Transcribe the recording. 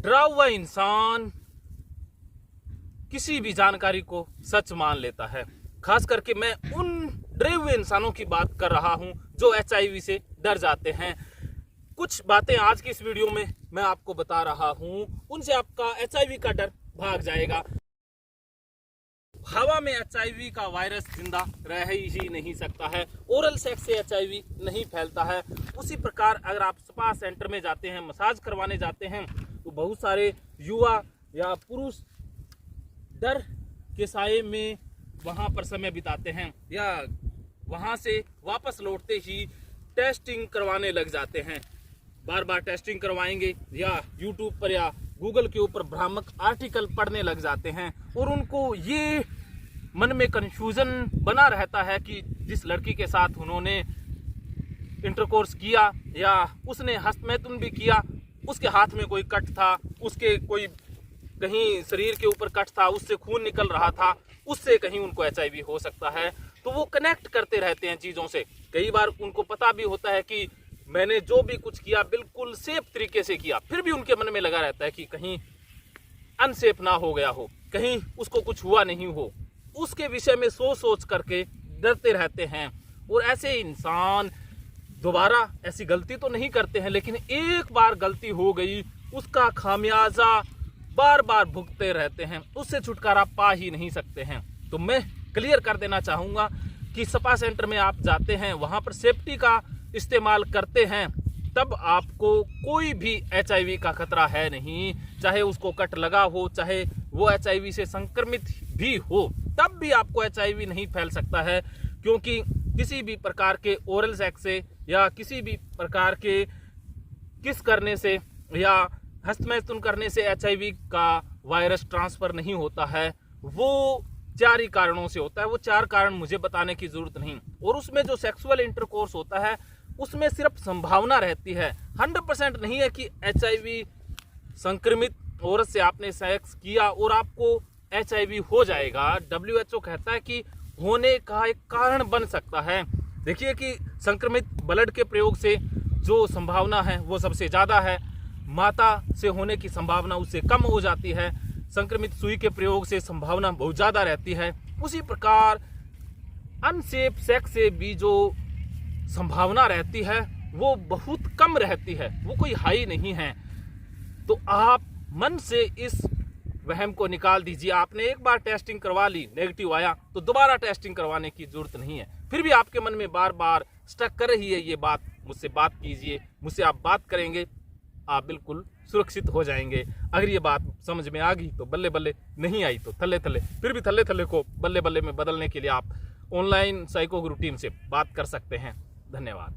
डरा हुआ इंसान किसी भी जानकारी को सच मान लेता है। खास करके मैं उन डरे हुए इंसानों की बात कर रहा हूं जो HIV से डर जाते हैं। कुछ बातें आज की इस वीडियो में मैं आपको बता रहा हूं, उनसे आपका HIV का डर भाग जाएगा। हवा में HIV का वायरस जिंदा रह ही नहीं सकता है। ओरल सेक्स से HIV नहीं फैलता है। उसी प्रकार अगर आप स्पा सेंटर में जाते हैं, मसाज करवाने जाते हैं, तो बहुत सारे युवा या पुरुष डर के साये में वहां पर समय बिताते हैं या वहां से वापस लौटते ही टेस्टिंग करवाने लग जाते हैं। बार बार टेस्टिंग करवाएंगे या यूट्यूब पर या गूगल के ऊपर भ्रामक आर्टिकल पढ़ने लग जाते हैं और उनको ये मन में कंफ्यूजन बना रहता है कि जिस लड़की के साथ उन्होंने इंटरकोर्स किया या उसने हस्तमैथुन भी किया, उसके हाथ में कोई कट था, उसके कोई कहीं शरीर के ऊपर कट था, उससे खून निकल रहा था, उससे कहीं उनको HIV हो सकता है। तो वो कनेक्ट करते रहते हैं चीज़ों से। कई बार उनको पता भी होता है कि मैंने जो भी कुछ किया बिल्कुल सेफ तरीके से किया, फिर भी उनके मन में लगा रहता है कि कहीं अनसेफ ना हो गया हो, कहीं उसको कुछ हुआ नहीं हो। उसके विषय में सोच करके डरते रहते हैं। और ऐसे इंसान दोबारा ऐसी गलती तो नहीं करते हैं, लेकिन एक बार गलती हो गई उसका खामियाजा बार बार भुगतते रहते हैं, उससे छुटकारा पा ही नहीं सकते हैं। तो मैं क्लियर कर देना चाहूँगा कि स्पा सेंटर में आप जाते हैं, वहाँ पर सेफ्टी का इस्तेमाल करते हैं, तब आपको कोई भी HIV का खतरा है नहीं। चाहे उसको कट लगा हो, चाहे वो HIV से संक्रमित भी हो, तब भी आपको HIV नहीं फैल सकता है। क्योंकि किसी भी प्रकार के ओरल सेक्स से या किसी भी प्रकार के किस करने से या हस्तमैथुन करने से HIV का वायरस ट्रांसफर नहीं होता है। वो 4 ही कारणों से होता है। वो 4 कारण मुझे बताने की जरूरत नहीं। और उसमें जो सेक्सुअल इंटरकोर्स होता है उसमें सिर्फ संभावना रहती है, 100% नहीं है कि HIV संक्रमित औरत से आपने सेक्स किया और आपको HIV हो जाएगा। WHO कहता है कि होने का एक कारण बन सकता है। देखिए कि संक्रमित ब्लड के प्रयोग से जो संभावना है वो सबसे ज़्यादा है, माता से होने की संभावना उससे कम हो जाती है, संक्रमित सुई के प्रयोग से संभावना बहुत ज़्यादा रहती है। उसी प्रकार अनसेफ सेक्स से भी जो संभावना रहती है वो बहुत कम रहती है, वो कोई हाई नहीं है। तो आप मन से इस वहम को निकाल दीजिए। आपने एक बार टेस्टिंग करवा ली, नेगेटिव आया, तो दोबारा टेस्टिंग करवाने की जरूरत नहीं है। फिर भी आपके मन में बार बार स्टक कर रही है ये बात, मुझसे बात कीजिए। मुझसे आप बात करेंगे, आप बिल्कुल सुरक्षित हो जाएंगे। अगर ये बात समझ में आ गई तो बल्ले बल्ले, नहीं आई तो थल्ले थल्ले। फिर भी थल्ले थल्ले को बल्ले बल्ले में बदलने के लिए आप ऑनलाइन साइको गुरु टीम से बात कर सकते हैं। धन्यवाद।